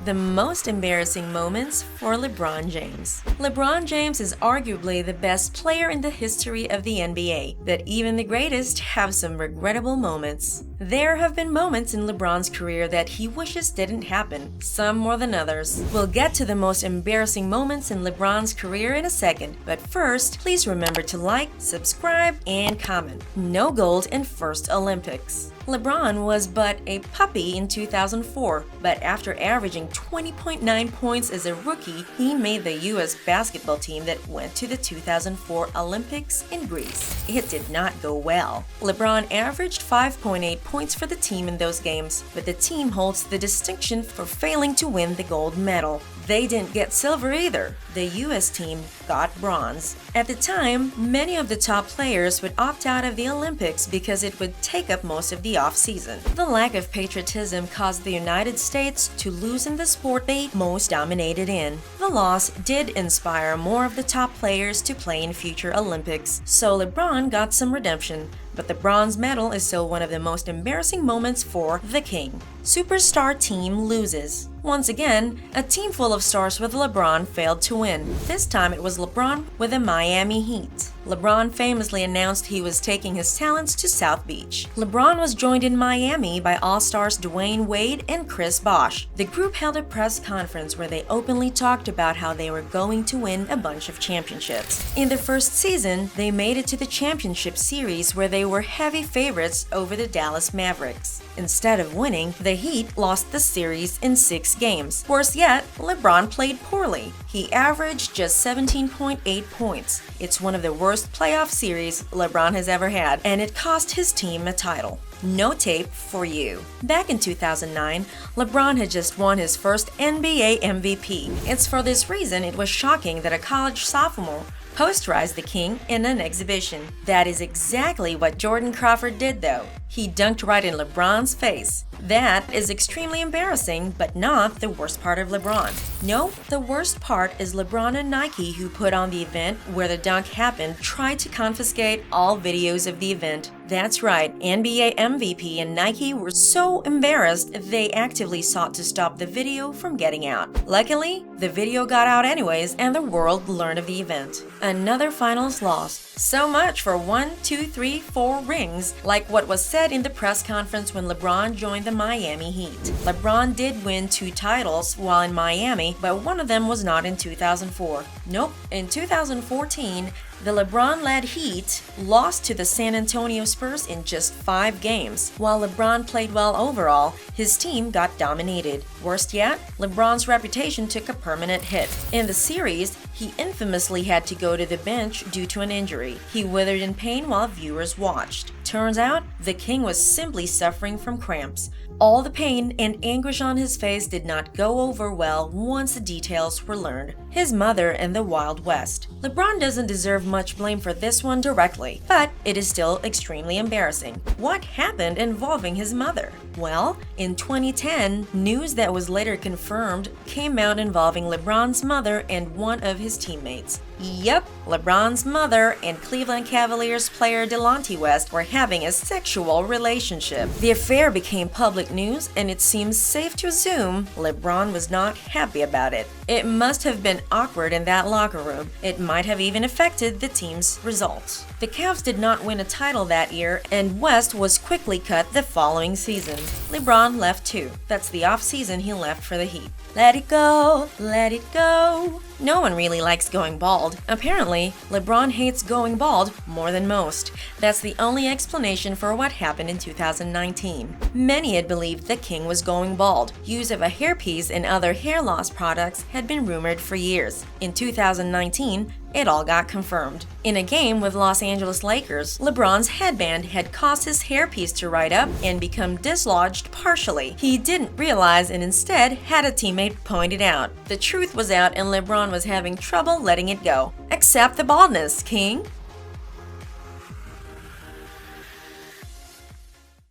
The most embarrassing moments for LeBron James. LeBron James is arguably the best player in the history of the NBA, but even the greatest have some regrettable moments. There have been moments in LeBron's career that he wishes didn't happen, some more than others. We'll get to the most embarrassing moments in LeBron's career in a second, but first, please remember to like, subscribe, and comment. No gold in first Olympics. LeBron was but a puppy in 2004, but after averaging 20.9 points as a rookie, he made the U.S. basketball team that went to the 2004 Olympics in Greece. It did not go well. LeBron averaged 5.8 points for the team in those games, but the team holds the distinction for failing to win the gold medal. They didn't get silver either. The U.S. team got bronze. At the time, many of the top players would opt out of the Olympics because it would take up most of the off-season. The lack of patriotism caused the United States to lose in the sport they most dominated in. The loss did inspire more of the top players to play in future Olympics, so LeBron got some redemption. But the bronze medal is still one of the most embarrassing moments for the King. Superstar team loses. Once again, a team full of stars with LeBron failed to win. This time it was LeBron with the Miami Heat. LeBron famously announced he was taking his talents to South Beach. LeBron was joined in Miami by All-Stars Dwayne Wade and Chris Bosh. The group held a press conference where they openly talked about how they were going to win a bunch of championships. In the first season, they made it to the championship series where they were heavy favorites over the Dallas Mavericks. Instead of winning, the Heat lost the series in 6 games. Worse yet, LeBron played poorly. He averaged just 17.8 points. It's one of the worst playoff series LeBron has ever had, and it cost his team a title. No tape for you. Back in 2009, LeBron had just won his first NBA MVP. It's for this reason it was shocking that a college sophomore posterized the King in an exhibition. That is exactly what Jordan Crawford did though. He dunked right in LeBron's face. That is extremely embarrassing, but not the worst part of LeBron. No, the worst part is LeBron and Nike, who put on the event where the dunk happened, tried to confiscate all videos of the event. That's right, NBA MVP and Nike were so embarrassed they actively sought to stop the video from getting out. Luckily, the video got out anyways and the world learned of the event. Another finals loss. So much for 1, 2, 3, 4 rings, like what was said in the press conference when LeBron joined the Miami Heat. LeBron did win 2 titles while in Miami, but one of them was not in 2004. Nope, in 2014, the LeBron-led Heat lost to the San Antonio Spurs in just 5 games. While LeBron played well overall, his team got dominated. Worst yet, LeBron's reputation took a permanent hit. In the series, he infamously had to go to the bench due to an injury. He withered in pain while viewers watched. Turns out, the King was simply suffering from cramps. All the pain and anguish on his face did not go over well once the details were learned. His mother and the Wild West. LeBron doesn't deserve much blame for this one directly, but it is still extremely embarrassing. What happened involving his mother? Well, in 2010, news that was later confirmed came out involving LeBron's mother and one of his teammates. Yep, LeBron's mother and Cleveland Cavaliers player Delonte West were having a sexual relationship. The affair became public news, and it seems safe to assume LeBron was not happy about it. It must have been awkward in that locker room. It might have even affected the team's results. The Cavs did not win a title that year, and West was quickly cut the following season. LeBron left too. That's the off-season he left for the Heat. Let it go, let it go. No one really likes going bald. Apparently, LeBron hates going bald more than most. That's the only explanation for what happened in 2019. Many had believed the King was going bald. Use of a hairpiece and other hair loss products had been rumored for years. In 2019, it all got confirmed. In a game with Los Angeles Lakers, LeBron's headband had caused his hairpiece to ride up and become dislodged partially. He didn't realize and instead had a teammate point it out. The truth was out and LeBron was having trouble letting it go. Accept the baldness, King!